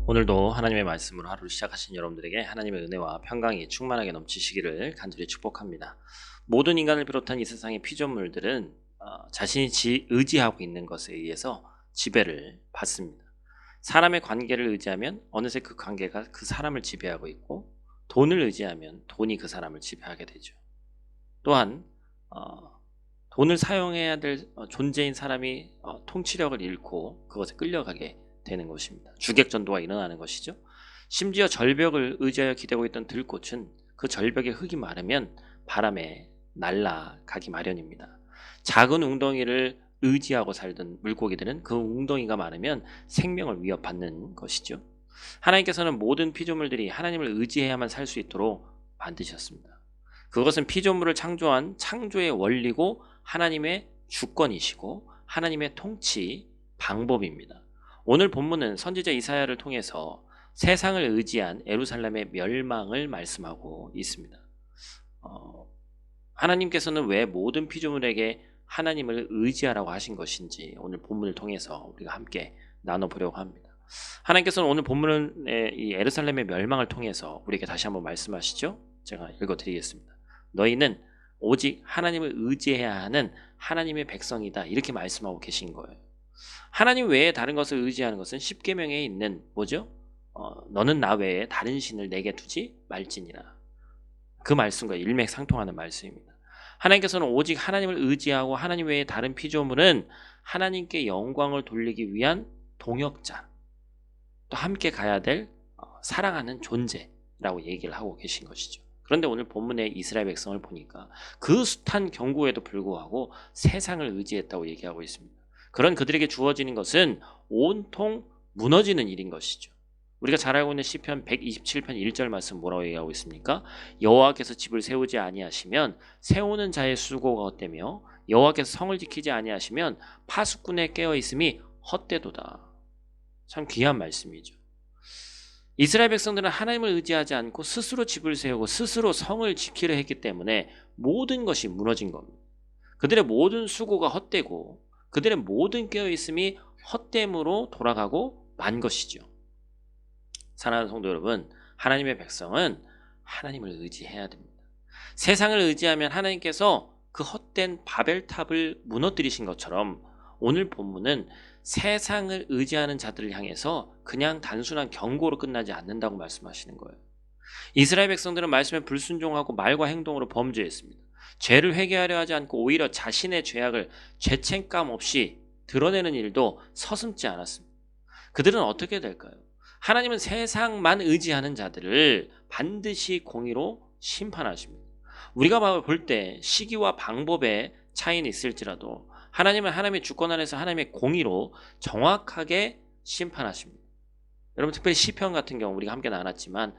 오늘도 하나님의 말씀으로 하루를 시작하신 여러분들에게 하나님의 은혜와 평강이 충만하게 넘치시기를 간절히 축복합니다. 모든 인간을 비롯한 이 세상의 피조물들은 자신이 의지하고 있는 것에 의해서 지배를 받습니다. 사람의 관계를 의지하면 어느새 그 관계가 그 사람을 지배하고 있고, 돈을 의지하면 돈이 그 사람을 지배하게 되죠. 또한 돈을 사용해야 될 존재인 사람이 통치력을 잃고 그것에 끌려가게 되는 것입니다. 주객전도가 일어나는 것이죠. 심지어 절벽을 의지하여 기대고 있던 들꽃은 그 절벽의 흙이 마르면 바람에 날아가기 마련입니다. 작은 웅덩이를 의지하고 살던 물고기들은 그 웅덩이가 마르면 생명을 위협받는 것이죠. 하나님께서는 모든 피조물들이 하나님을 의지해야만 살 수 있도록 만드셨습니다. 그것은 피조물을 창조한 창조의 원리고 하나님의 주권이시고 하나님의 통치 방법입니다. 오늘 본문은 선지자 이사야를 통해서 세상을 의지한 예루살렘의 멸망을 말씀하고 있습니다. 하나님께서는 왜 모든 피조물에게 하나님을 의지하라고 하신 것인지 오늘 본문을 통해서 우리가 함께 나눠보려고 합니다. 하나님께서는 오늘 본문의 이 예루살렘의 멸망을 통해서 우리에게 다시 한번 말씀하시죠. 제가 읽어드리겠습니다. 너희는 오직 하나님을 의지해야 하는 하나님의 백성이다, 이렇게 말씀하고 계신 거예요. 하나님 외에 다른 것을 의지하는 것은 십계명에 있는 뭐죠? 너는 나 외에 다른 신을 내게 두지 말지니라. 그 말씀과 일맥상통하는 말씀입니다. 하나님께서는 오직 하나님을 의지하고 하나님 외에 다른 피조물은 하나님께 영광을 돌리기 위한 동역자, 또 함께 가야 될 사랑하는 존재라고 얘기를 하고 계신 것이죠. 그런데 오늘 본문의 이스라엘 백성을 보니까 그 숱한 경고에도 불구하고 세상을 의지했다고 얘기하고 있습니다. 그런 그들에게 주어지는 것은 온통 무너지는 일인 것이죠. 우리가 잘 알고 있는 시편 127편 1절 말씀 뭐라고 얘기하고 있습니까? 여호와께서 집을 세우지 아니하시면 세우는 자의 수고가 헛되며 여호와께서 성을 지키지 아니하시면 파수꾼의 깨어 있음이 헛되도다. 참 귀한 말씀이죠. 이스라엘 백성들은 하나님을 의지하지 않고 스스로 집을 세우고 스스로 성을 지키려 했기 때문에 모든 것이 무너진 겁니다. 그들의 모든 수고가 헛되고 그들의 모든 깨어있음이 헛됨으로 돌아가고 만 것이죠. 사랑하는 성도 여러분, 하나님의 백성은 하나님을 의지해야 됩니다. 세상을 의지하면 하나님께서 그 헛된 바벨탑을 무너뜨리신 것처럼 오늘 본문은 세상을 의지하는 자들을 향해서 그냥 단순한 경고로 끝나지 않는다고 말씀하시는 거예요. 이스라엘 백성들은 말씀에 불순종하고 말과 행동으로 범죄했습니다. 죄를 회개하려 하지 않고 오히려 자신의 죄악을 죄책감 없이 드러내는 일도 서슴지 않았습니다. 그들은 어떻게 될까요? 하나님은 세상만 의지하는 자들을 반드시 공의로 심판하십니다. 우리가 볼 때 시기와 방법의 차이는 있을지라도 하나님은 하나님의 주권 안에서 하나님의 공의로 정확하게 심판하십니다. 여러분, 특별히 시편 같은 경우 우리가 함께 나눴지만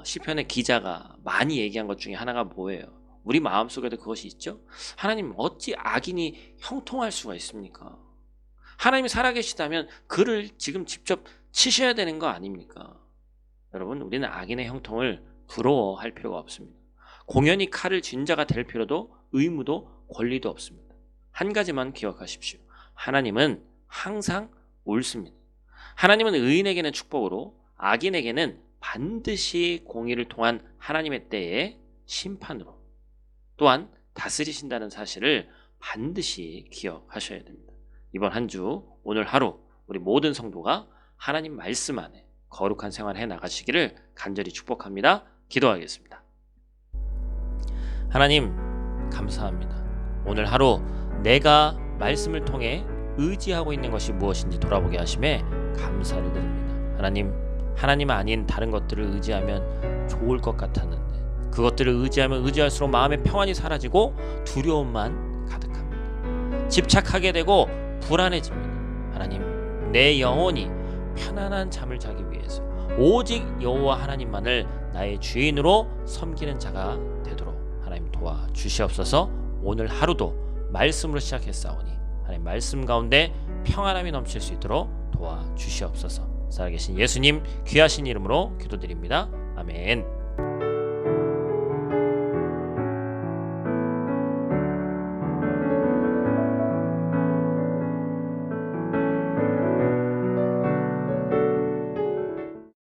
시편의 기자가 많이 얘기한 것 중에 하나가 뭐예요? 우리 마음속에도 그것이 있죠? 하나님, 어찌 악인이 형통할 수가 있습니까? 하나님이 살아계시다면 그를 지금 직접 치셔야 되는 거 아닙니까? 여러분, 우리는 악인의 형통을 부러워할 필요가 없습니다. 공연히 칼을 쥔 자가 될 필요도 의무도 권리도 없습니다. 한 가지만 기억하십시오. 하나님은 항상 옳습니다. 하나님은 의인에게는 축복으로, 악인에게는 반드시 공의를 통한 하나님의 때에 심판으로 또한 다스리신다는 사실을 반드시 기억하셔야 됩니다. 이번 한 주, 오늘 하루 우리 모든 성도가 하나님 말씀 안에 거룩한 생활을 해나가시기를 간절히 축복합니다. 기도하겠습니다. 하나님, 감사합니다. 오늘 하루 내가 말씀을 통해 의지하고 있는 것이 무엇인지 돌아보게 하심에 감사를 드립니다. 하나님 아닌 다른 것들을 의지하면 좋을 것 같았는데 그것들을 의지하면 의지할수록 마음의 평안이 사라지고 두려움만 가득합니다. 집착하게 되고 불안해집니다. 하나님, 내 영혼이 편안한 잠을 자기 위해서 오직 여호와 하나님만을 나의 주인으로 섬기는 자가 되도록 하나님 도와주시옵소서. 오늘 하루도 말씀으로 시작했사오니 하나님 말씀 가운데 평안함이 넘칠 수 있도록 도와주시옵소서. 살아계신 예수님 귀하신 이름으로 기도드립니다. 아멘.